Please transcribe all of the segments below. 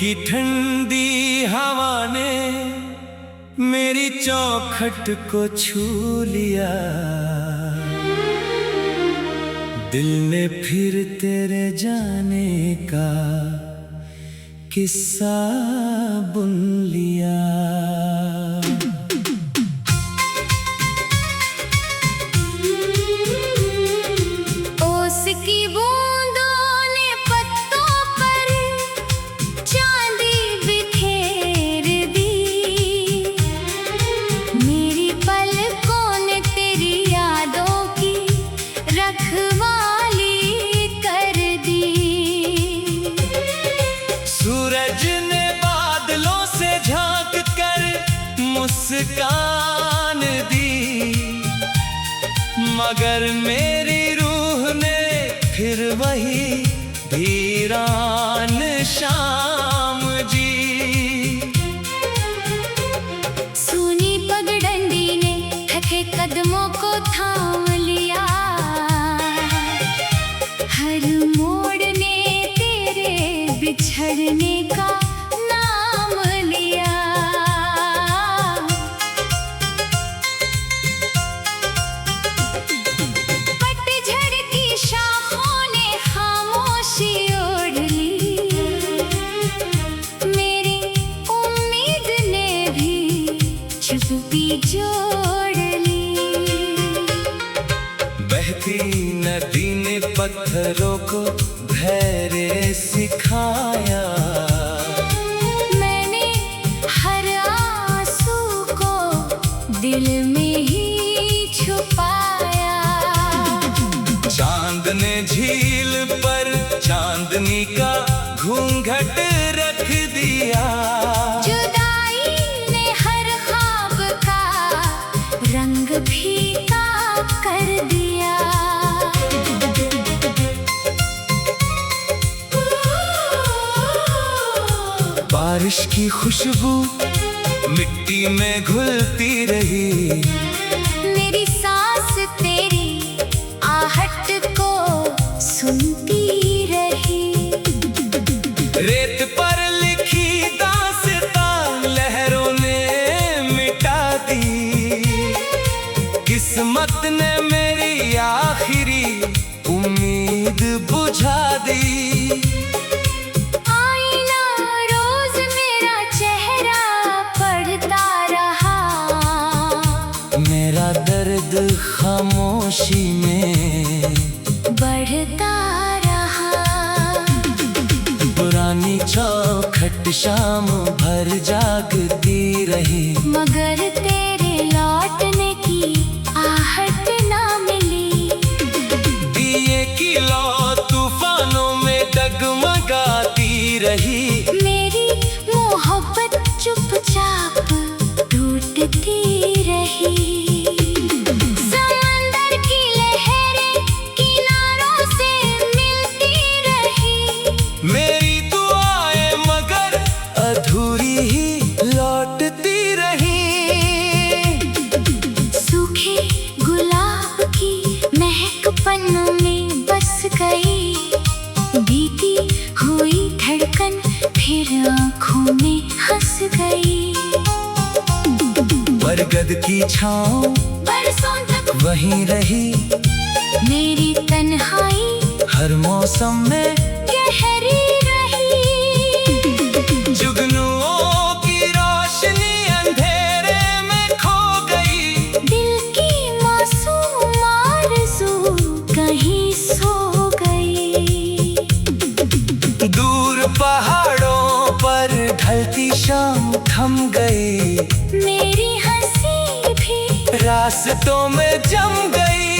की ठंडी हवा ने मेरी चौखट को छू लिया। दिल ने फिर तेरे जाने का किस्सा बुन लिया। ओस की बूंदों ने पत्तों पर चांदी बिखेर दी। मेरी पलकों ने तेरी यादों की रखवाली कर दी। सूरज ने बादलों से झांक कर मुस्कान दी, मगर मेरी रूह ने फिर वही वीरान शाम जी। सूनी पगडंडी ने थके कदमों को थाम लिया। हर मोड़ ने तेरे बिछड़ने का नाम लिया। पतझड़ की शाखों ने खामोशी ओढ़ ली। मेरी उम्मीद ने भी चुप्पी जोड़ ली। बहती नदी ने पत्थरों को धैर्य सिखाया। मैंने हर आंसू को दिल में ही छुपाया। चांद ने झील पर चांदनी का घूंघट रख दिया। जुदाई ने हर ख्वाब का रंग फीका कर दिया। बारिश की खुशबू मिट्टी में घुलती रही। मेरी सांस तेरी आहट को सुनती रही। रेत पर लिखी दास्तां लहरों ने मिटा दी। किस्मत ने मेरी आखिरी उम्मीद बुझा दी। आईना रोज मेरा चेहरा पढ़ता रहा। मेरा दर्द खामोशी में बढ़ता रहा। पुरानी चौखट शाम भर जागती रही, मगर तेरे लौटने की आहट ना मिली। दिए की लौ तूफानों में डगमगाती रही। मेरी मोहब्बत चुपचाप टूटती रही। समंदर की लहरें किनारों से मिलती रही। मेरी दुआएं मगर अधूरी ही लौटती रही। सूखे गुलाब की महक पन्नों में बस गई। बीती हुई धड़कन फिर आँखों में हंस गई। बरगद की छाँव बरसों तक वहीं रही। मेरी तन्हाई हर मौसम में गहरी रही। जुगनुओं की रोशनी अंधेरे में खो गई। दिल की मासूम आरज़ू कहीं सो गई। दूर पहाड़ों पर ढलती शाम थम गई। मेरी हंसी भी रास्तों में जम गई।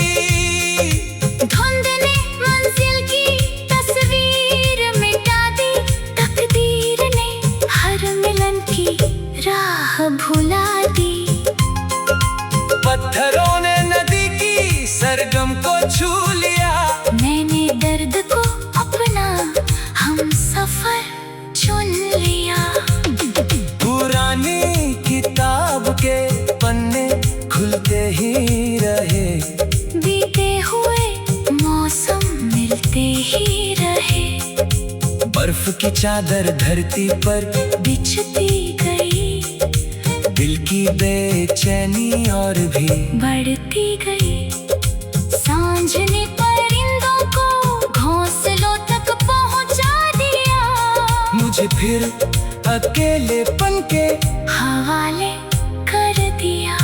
धुंध ने मंजिल की तस्वीर मिटा दी। तकदीर ने हर मिलन की राह भुला दी। पत्थरों ने नदी की सरगम को छू लिया। मैंने दर्द को अपना हम सफर चुन लिया। पुरानी किताब के पन्ने खुलते ही रहे। बीते हुए मौसम मिलते ही रहे। बर्फ की चादर धरती पर बिछती गई, दिल की बेचैनी और भी बढ़ती गई। सांझ ने परिंदों को घोंसलों तक पहुंचा दिया, मुझे फिर अकेलेपन के हवाले कर दिया।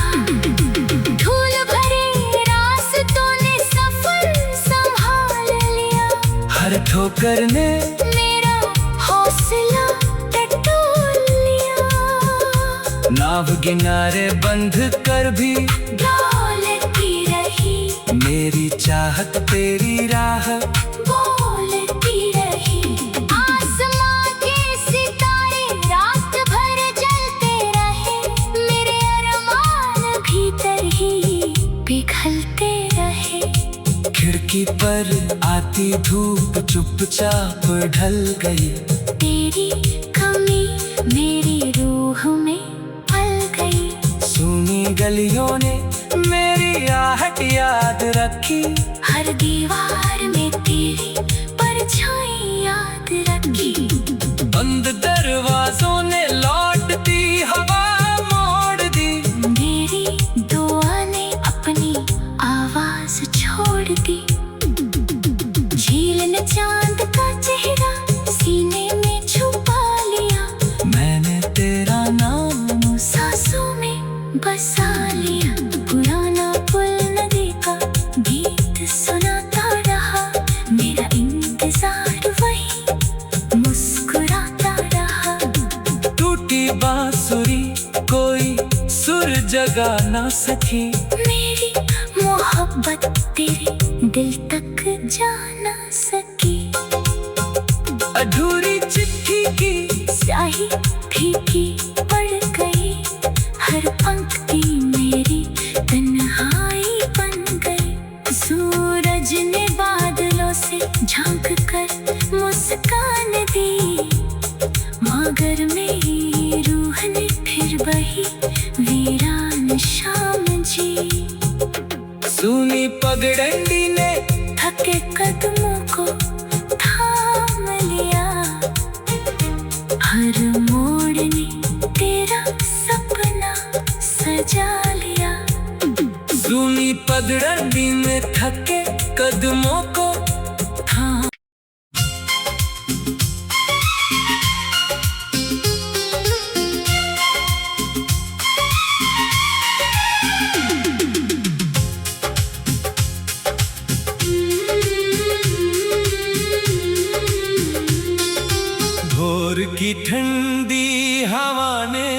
धूल भरे रास्तों ने सफर संभाल लिया, हर ठोकर ने मेरा हौसला टटोल लिया। नाव किनारे बंध कर भी डोलती रही, मेरी चाहत तेरी राह बोलती रही। आसमां के सितारे रात भर जलते रहे, मेरे अरमान भीतर ही पिघलते रहे। खिड़की पर आती धूप चुपचाप ढल गई, तेरी कमी मेरी रूह में पल गई। सूनी गलियों ने मेरी आहट याद रखी, हर दीवार में तेरी परछाई याद रखी। बंद दरवाजों ने लौटती हवा मोड़ दी, मेरी दुआ ने अपनी आवाज छोड़ दी। झील ने चांद का चेहरा सीने में छुपा लिया, मैंने तेरा नाम सांसों में बसा लिया। पुराना पुल नदी का गीत सुनाता रहा, मेरा इंतजार वही मुस्कुराता रहा। टूटी बांसुरी कोई सुर जगा ना सकी, मेरी मोहब्बत तेरे दिल तक जा ना सकी। अधूरी चिट्ठी की स्याही फीकी पड़ गई, हर पंक्ति मेरी तन्हाई बन गई। सूरज ने बादलों से झांक कर मुस्कान दी, मगर मेरी रूह ने फिर वही वीरान शाम जी। सूनी पगडंडी ने थके कदमों को थाम लिया, हर मोड़ ने तेरा सपना सजा लिया। सूनी पगडंडी ने थके कदमों को थाम। भोर की ठंडी हवा ने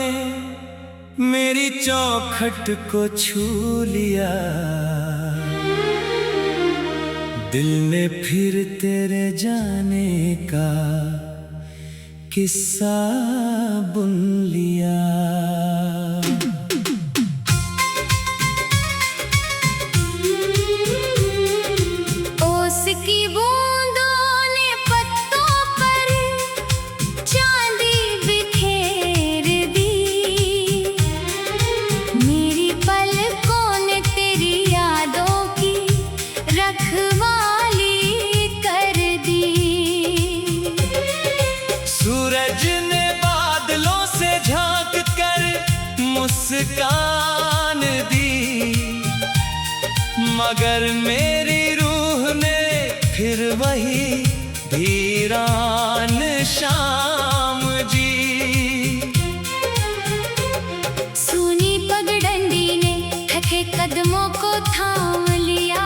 मेरी चौखट को छू लिया, दिल ने फिर तेरे जाने का किस्सा बुन लिया। ओस की बूंदों ने पत्तों पर चांदी बिखेर दी, मेरी पलकों ने तेरी यादों की रखवाली कर दी। सूरज ने बादलों से झांक कर मुस्कान दी, मगर मेरी रूह ने फिर वही वीरान शाम जी। सूनी पगडंडी ने थके कदमों को थाम लिया,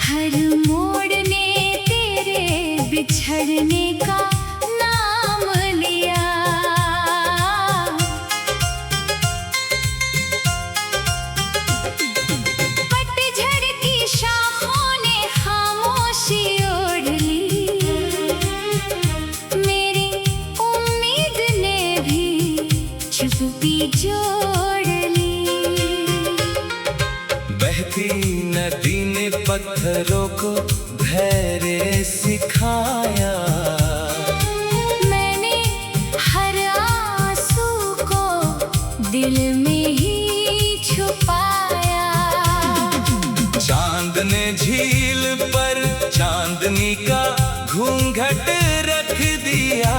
हर मोड़ ने तेरे बिछड़ने का नाम लिया। पतझड़ की शाखों ने खामोशी ओढ़ ली, मेरी उम्मीद ने भी चुप्पी जोड़ ली। बहती नदी ने पत्थरों को धैर्य सिखाया, मैंने हर आंसू को दिल में ही छुपाया। चांद ने झील पर चांदनी का घूंघट रख दिया।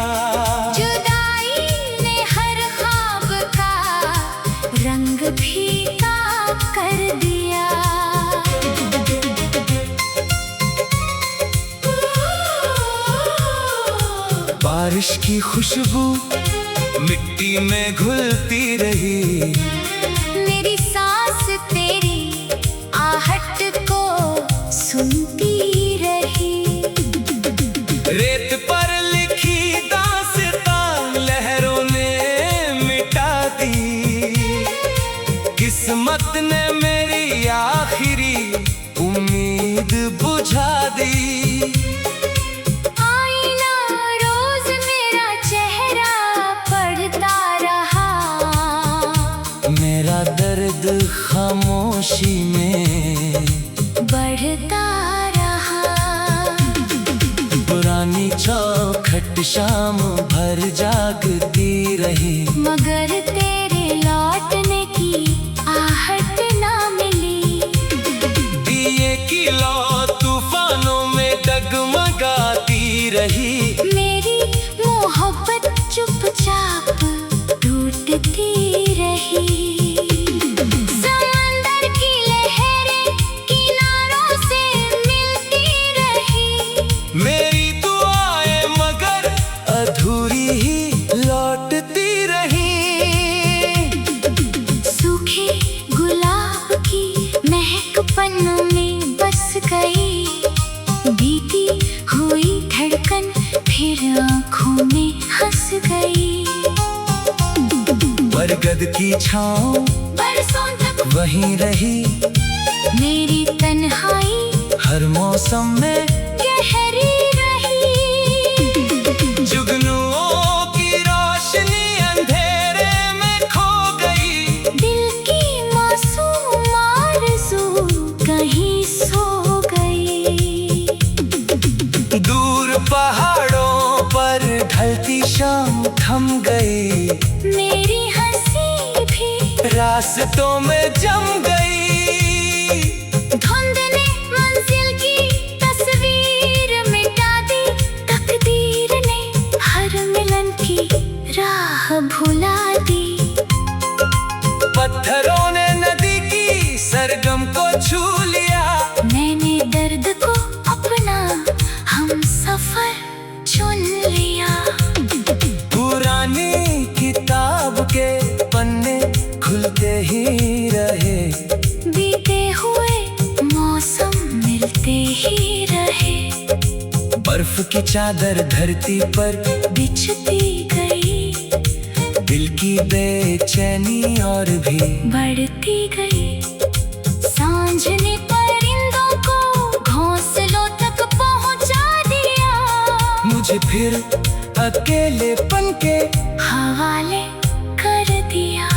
जुदाई ने हर ख्वाब का रंग फीका कर दिया। बारिश की खुशबू मिट्टी में घुलती रही। मेरी सांस तेरी आहट को सुनती रही। रेत पर लिखी दास्तां लहरों ने मिटा दी। किस्मत ने मेरी आखिरी उम्मीद बुझा दी। आईना रोज मेरा चेहरा पढ़ता रहा। मेरा दर्द खामोशी में बढ़ता रहा। पुरानी चौखट शाम भर जागती रही। मगर तेरे लौटने की आहट ना मिली। दिए की लौ तूफानों में डगमगाती रही। मेरी मोहब्बत चुपचाप टूटती रही। समंदर की लहरें किनारों से मिलती रही। मेरी दुआएं मगर अधूरी ही लौटती रही। सूखे गुलाब की महक पन्नों में बस गई। बीती हुई धड़कन फिर आँखों में हंस गई। बरगद की छाँव बरसों तक वहीं रही। मेरी तन्हाई हर मौसम में गहरी रही। जुगनुओं की रोशनी अंधेरे में खो गई। दिल की मासूम आरज़ू कहीं सो गई। दूर पहाड़ों पर ढलती शाम थम गई। मेरी हंसी भी रास्तों में जम गई। धुंध ने मंजिल की तस्वीर मिटा दी। तकदीर ने हर मिलन की राह भुला दी। पत्थरों ने नदी की सरगम को छू लिया। मैंने दर्द को अपना हम सफर चुन लिया। पुरानी किताब के पन्ने खुलते ही रहे। बीते हुए मौसम मिलते ही रहे। बर्फ की चादर धरती पर बिछती गई। दिल की बेचैनी और भी बढ़ती गई। सांझ ने परिंदों को घोंसलों तक पहुंचा दिया। मुझे फिर अकेलेपन के हवाले कर दिया।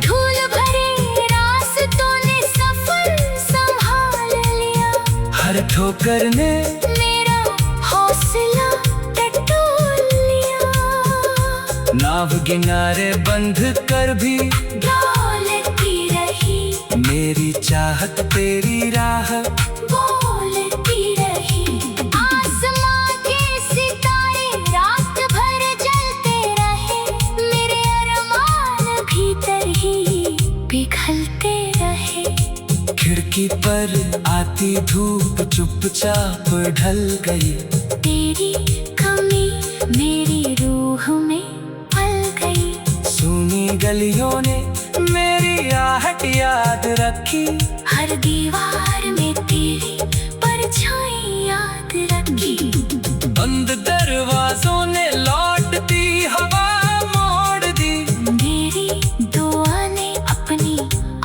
धूल भरे रास्तों ने सफर संभाल लिया। हर ठोकर ने मेरा हौसला टटोल लिया। नाव किनारे बंध कर भी डोलती रही। मेरी चाहत तेरी राह बोलती रही। आसमां के सितारे रात भर जलते रहे। मेरे अरमान भीतर ही पिघलते रहे। खिड़की पर आती धूप चुपचाप ढल गई। तेरी कमी मेरी रूह में पल गई। सूनी गलियों ने मेरी आहट याद रखी। हर दीवार में तेरी परछाई याद रखी। बंद दरवाजों ने लौटती हवा मोड़ दी। मेरी दुआ ने अपनी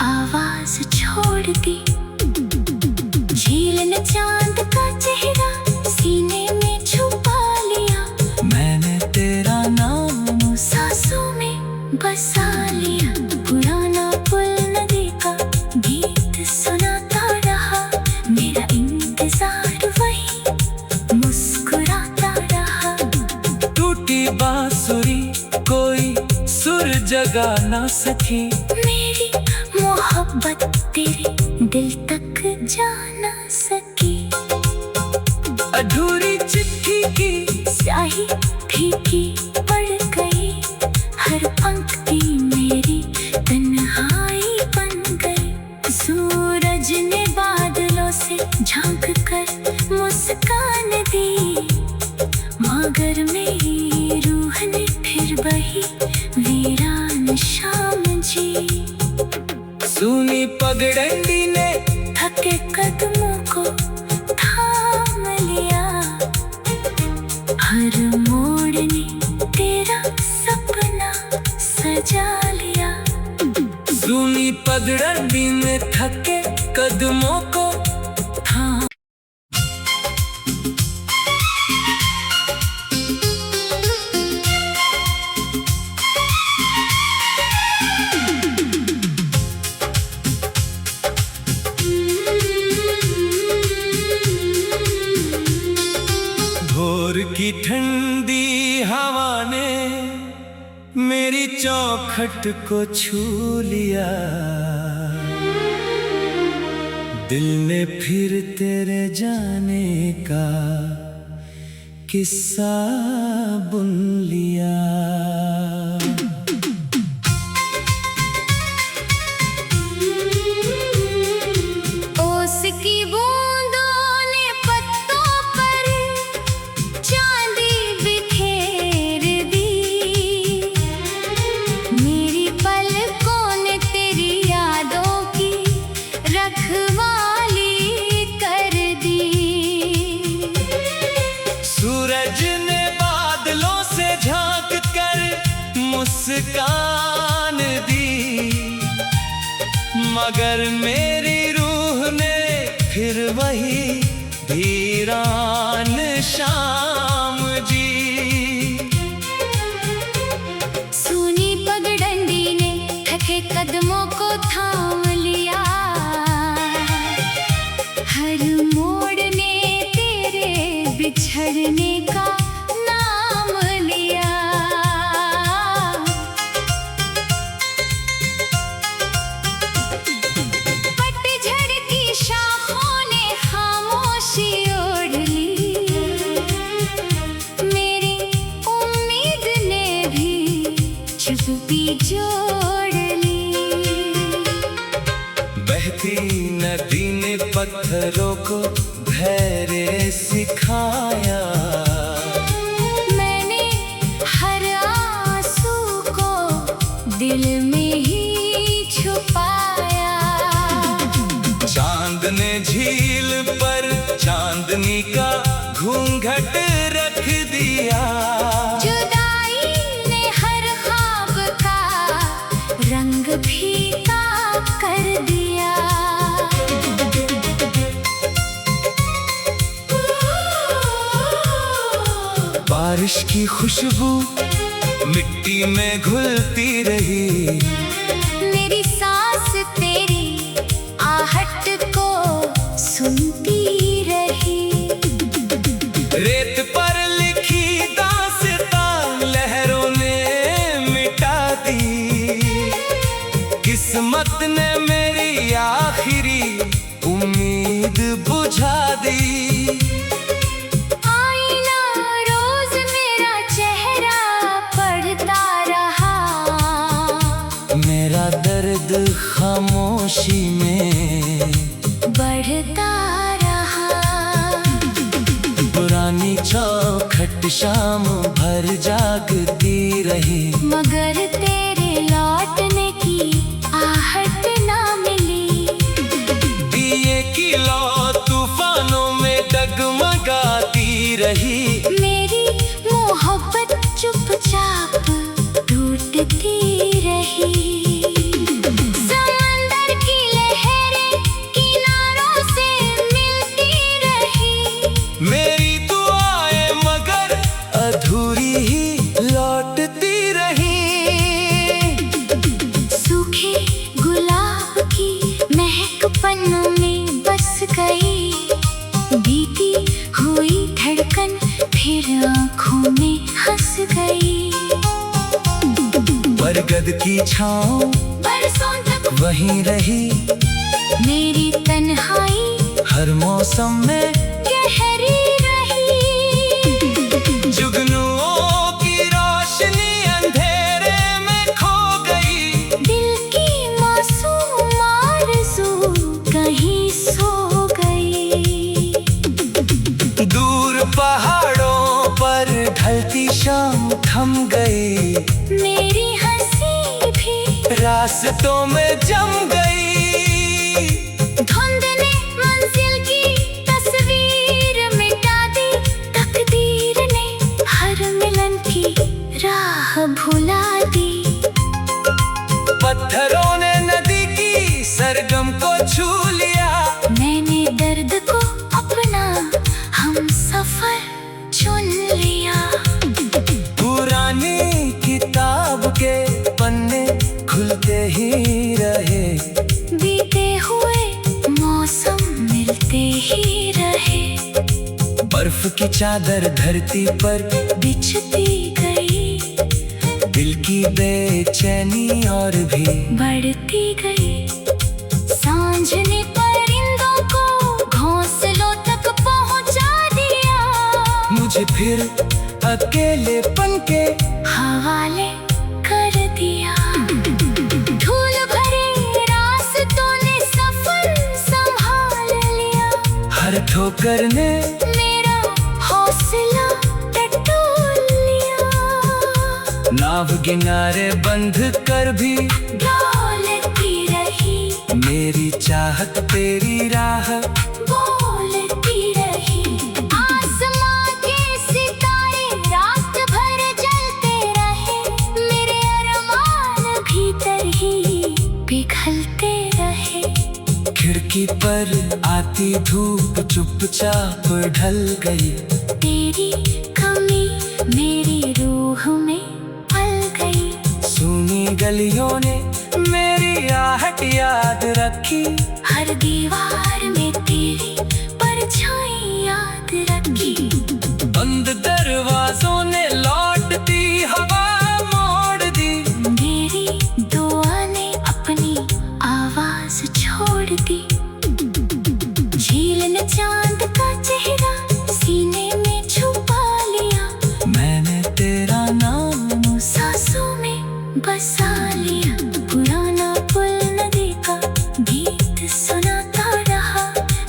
आवाज छोड़ दी। झील ने चांद का चेहरा सीने में छुपा लिया। मैंने तेरा नाम सांसों में बसा लिया। पुराना पुल नदी का गीत सुनाता रहा। मेरा इंतजार वही मुस्कुराता रहा। टूटी बांसुरी कोई सुर जगा ना सकी। मेरी मोहब्बत तेरे दिल तक जा ना सकी। अधूरी चिट्ठी की स्याही फीकी पड़ गई, हर पंक्ति मेरी तन्हाई बन गई। सूरज ने बादलों से झांक कर मुस्कान दी, मगर मेरी रूह ने फिर वही वीरान शाम जी। सूनी पगडंडी ने थके कदमों को थाम लिया, हर मोड़ ने तेरा सपना सजा लिया। सूनी पगडंडी ने थके कदमों को थाम। भोर की ठंडी हवा ने मेरी चौखट को छू लिया, दिल ने फिर तेरे जाने का किस्सा बुन लिया। ओस की बूंदों ने पत्तों पर चांदी बिखेर दी, मेरी पलकों ने तेरी यादों की रखवाली कर दी। सूरज ने बादलों से झांक कर मुस्कान दी, मगर मेरी रूह ने फिर वही वीरान शाम जी। सूनी पगडंडी ने थके कदमों को थाम लिया, हर मोड़ ने तेरे बिछड़ने का नाम लिया। पतझड़ की शाखों ने खामोशी ओढ़ ली, मेरी उम्मीद ने भी चुप्पी जोड़ ली। बहती नदी ने पत्थरों को धैर्य सिखाया, मैंने हर आंसू को दिल में ही छुपाया। चांद ने झील पर चांदनी का घूंघट रख दिया, जुदाई ने हर ख्वाब का रंग फीका कर दिया। बारिश की खुशबू मिट्टी में घुलती रही, मेरी सांस तेरी आहट को सुनती रही। रेत पर लिखी दास्तां लहरों ने मिटा दी, किस्मत ने मेरी आखिरी उम्मीद बुझा दी। आईना रोज मेरा चेहरा पढ़ता रहा, मेरा दर्द खामोशी में बढ़ता रहा। पुरानी चौखट शाम भर जागती रही, मगर तेरे लौटने की आहट ना मिली। दिए की लौ तूफानों में डगमगाती रही, मेरी मोहब्बत चुपचाप टूटती रही। समंदर की लहरें किनारों से मिलती रही, मेरी दुआएं मगर अधूरी ही लौटती रही। सूखे गुलाब की महक पन्नों में बस गई, बीती हुई धड़कन फिर आँखों में हंस गई। बरगद की छाँव बरसों तक वहीं रही, मेरी तन्हाई हर मौसम में गहरी रही। पहाड़ों पर ढलती शाम थम गई, मेरी हंसी भी रास्तों में जम गई। धुंध ने मंजिल की तस्वीर मिटा दी, तकदीर ने हर मिलन की राह भुला दी। पत्थरों ने नदी की सरगम को छू लिया, मैंने दर्द को अपना हम सफर चुन लिया। पुरानी किताब के पन्ने खुलते ही रहे, बीते हुए मौसम मिलते ही रहे। बर्फ की चादर धरती पर बिछती गई, दिल की बेचैनी और भी बढ़ती गई। सांझ ने परिंदों को घोंसलों तक पहुंचा दिया, मुझे फिर अकेलेपन के हवाले कर दिया। धूल भरे रास्तों ने सफर संभाल लिया, हर ठोकर ने मेरा हौसला टटोल लिया। नाव किनारे बंध कर भी डोलती रही, मेरी चाहत तेरी राह बोलती रही। आसमां के सितारे रात भर जलते रहे, मेरे अरमान भीतर ही पिघलते रहे। खिड़की पर आती धूप चुपचाप ढल गई, तेरी कमी मेरी रूह में पल गई। सूनी गलियों ने मेरी आहट याद रखी, हर दीवार में तेरी परछाई याद रखी। बंद दरवाजों ने लौटती हवा मोड़ दी, मेरी दुआ ने अपनी आवाज छोड़ दी। झील ने चांद का चेहरा सीने में छुपा लिया, मैंने तेरा नाम सांसों में बसा लिया। पुराना पुल नदी का गीत सुनाता रहा,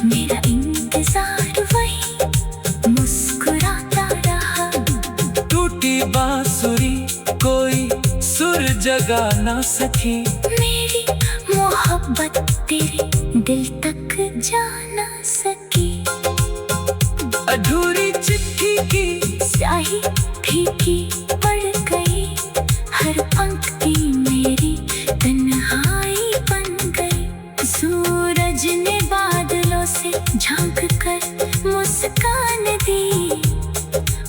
मेरा इंतजार वही मुस्कुराता रहा। टूटी बांसुरी कोई सुर जगा ना सकी, मेरी मोहब्बत तेरे दिल तक जा ना सकी। अधूरी चिट्ठी की स्याही फीकी पड़ गई, हर पंक्ति मेरी तन्हाई बन गई। सूरज ने बादलों से झांक कर मुस्कान दी,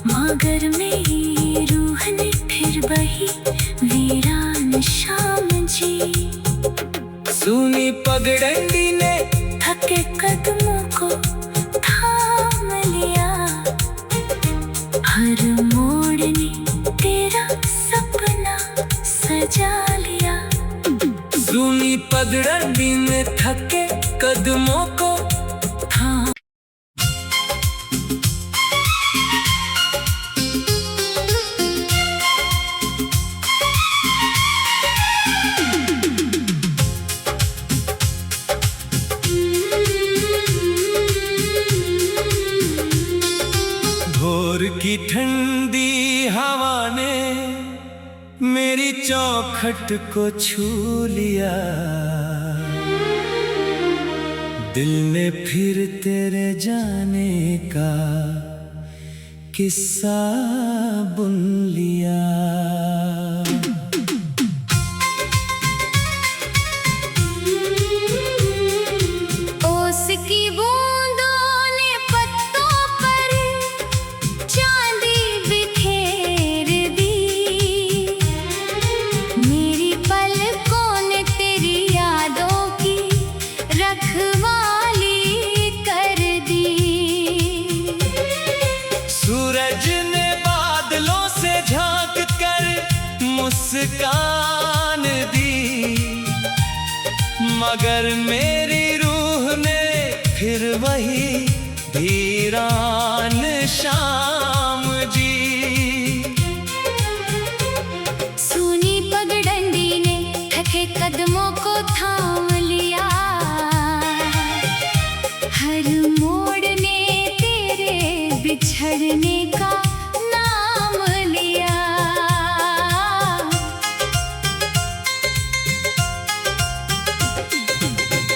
मगर मेरी रूह ने फिर वही वीरान शाम जी। सूनी पगडंडी ने थके कदमों को थाम लिया, हर मोड़ ने तेरा सपना सजा लिया। सूनी पगडंडी ने थके कदमों को थाम। भोर की ठंडी हवा ने मेरी चौखट को छू लिया, दिल ने फिर तेरे जाने का किस्सा बुन लिया। ओस की बूंदों ने पत्तों पर चांदी बिखेर दी, मेरी पलकों ने तेरी यादों की रखवाली कर दी। सूरज ने बादलों से झांक कर मुस्कान दी, मगर मेरी रूह ने फिर वही वीरान शाम जी। सूनी पगडंडी ने थके कदमों को थाम लिया, हर मोड़ ने तेरे बिछड़ने का नाम लिया।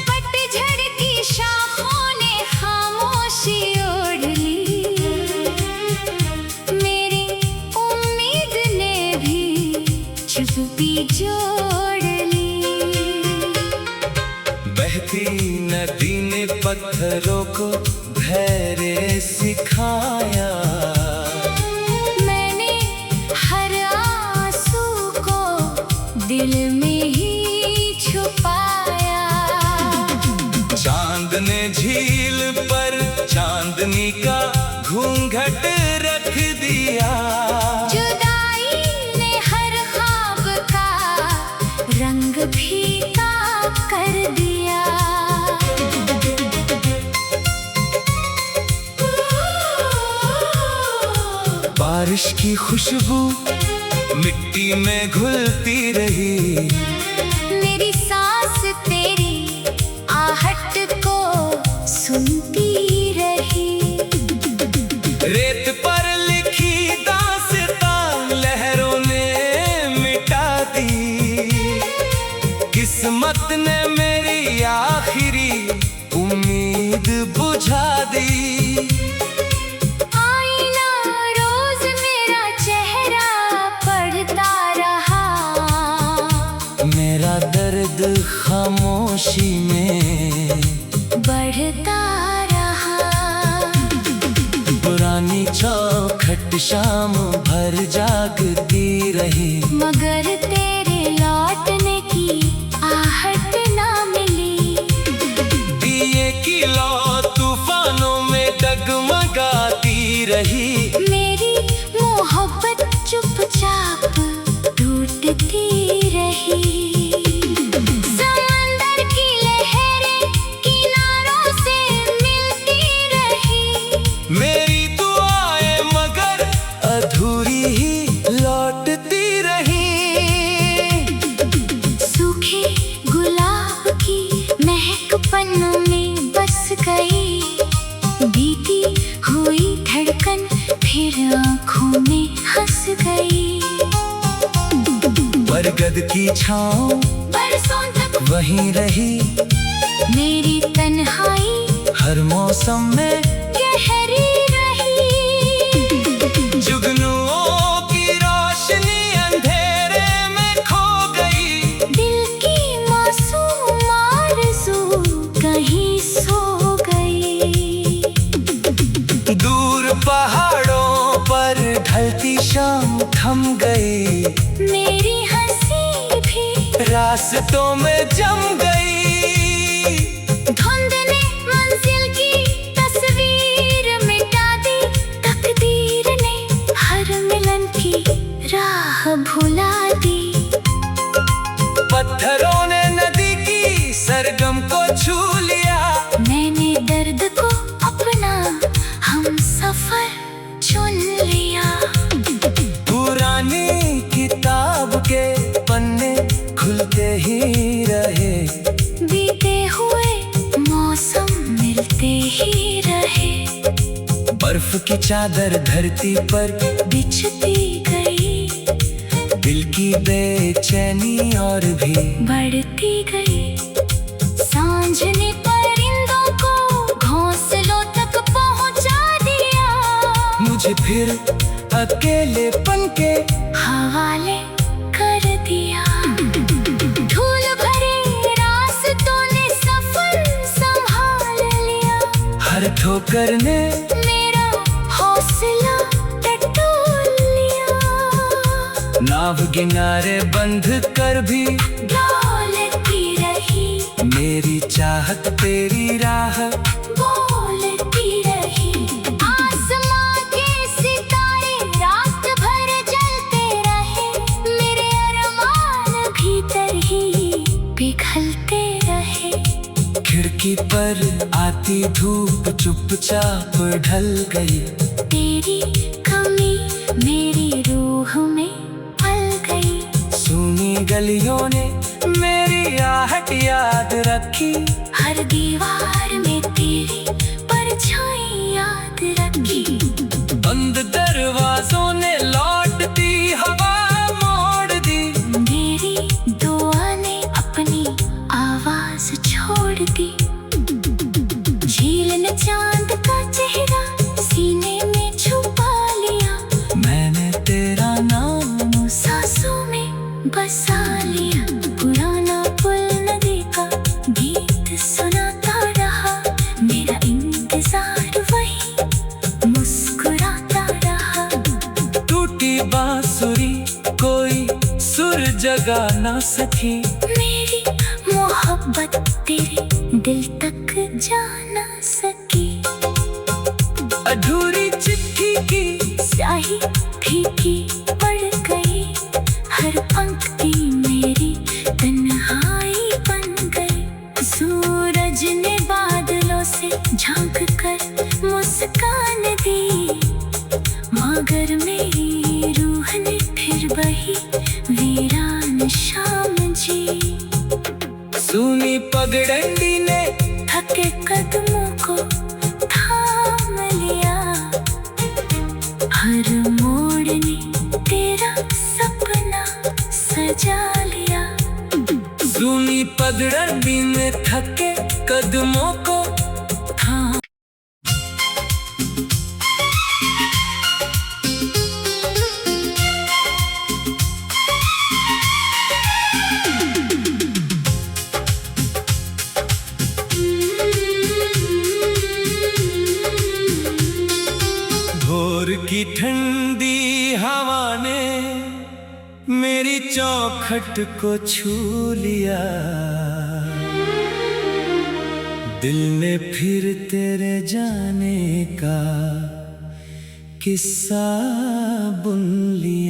पतझड़ की शाखों ने खामोशी ओढ़ ली, मेरी उम्मीद ने भी चुप्पी जोड़ ली। बहती नदी ने पत्थरों को धैर्य सिखाया, मैंने हर आंसू को दिल में ही छुपाया। चांद ने झील पर चांदनी का घूंघट रख दिया। जुदाई ने हर ख्वाब का रंग फीका कर दिया। बारिश की खुशबू मिट्टी में घुलती रही, मेरी सांस तेरी आहट को सुनती रही। रेत पर लिखी दास्तां लहरों ने मिटा दी, किस्मत ने मेरी आखिरी उम्मीद बुझा दी। मेरा दर्द खामोशी में बढ़ता रहा। पुरानी चौखट शाम भर जागती रही, मगर तेरे लौटने की आहट ना मिली। दिए की लौ तूफानों में डगमगाती रही, मेरी मोहब्बत चुपचाप टूटती रही। समंदर की लहरें किनारों से मिलती रही, मेरी दुआएं मगर अधूरी ही लौटती रही। सूखे गुलाब की महक पन्नों में बस गई, बीती हुई धड़कन फिर आँखों में हंस गई। बरगद की छाँव बरसों तक वहीं रही, मेरी तन्हाई हर मौसम में गहरी रही। जुगनुओं की रोशनी अंधेरे में खो गई, दिल की मासूम आरज़ू कहीं सो गई। दूर पहाड़ों पर ढलती शाम थम गई, मेरी हंसी भी रास्तों में जम गई। धुंध ने मंजिल की तस्वीर मिटा दी, तकदीर ने हर मिलन की राह भुला दी। पत्थरों ने नदी की सरगम को छू लिया, मैंने दर्द को अपना हम सफर चुन लिया। पुरानी किताब के पन्ने खुलते ही रहे, बीते हुए मौसम मिलते ही रहे। बर्फ की चादर धरती पर बिछती गई, दिल की बेचैनी और भी बढ़ती गई। सांझ ने परिंदों को घोंसलों तक पहुंचा दिया, मुझे फिर अकेलेपन के हवाले कर दिया। धूल भरे रास्तों ने सफर संभाल लिया, हर ठोकर ने मेरा हौसला टटोल लिया। नाव किनारे बंध कर भी डोलती रही, मेरी चाहत तेरी राह बोलती रही। आसमां के सितारे रात भर जलते रहे, मेरे अरमान भीतर ही पिघलते रहे। खिड़की पर आती धूप चुपचाप ढल गई, तेरी कमी मेरी रूह में पल गई। सूनी गलियों ने मेरी आहट याद रखी, हर दीवार में तेरी परछाई याद रखी। बंद दरवाजों ने लौटती हवा मोड़ दी। मेरी दुआ ने अपनी आवाज छोड़ दी। झील ने चांद का चेहरा सीने में छुपा लिया। मैंने तेरा नाम सांसों में बसा लिया। पुराना पुल नदी का गीत सुनाता रहा। मेरा इंतजार वही मुस्कुराता रहा। टूटी बांसुरी कोई सुर जगा ना सकी। मेरी मोहब्बत तेरे दिल तक जा ना सकी। अधूरी चिट्ठी की स्याही फीकी पड़ गई। हर पंक्ति मेरी तन्हाई बन गई। सूरज ने बादलों से झांक कर मुस्कान दी। मगर मेरी रूह ने फिर वही वीरान शाम जी। सूनी पगडंडी ने थके कदमों को थाम लिया। हर मोड़ ने तेरा सपना सजा लिया। सूनी पगडंडी ने थके कदमों को थाम। भोर की ठंडी हवा ने मेरी चौखट को छू लिया। दिल ने फिर तेरे जाने का किस्सा बुन लिया।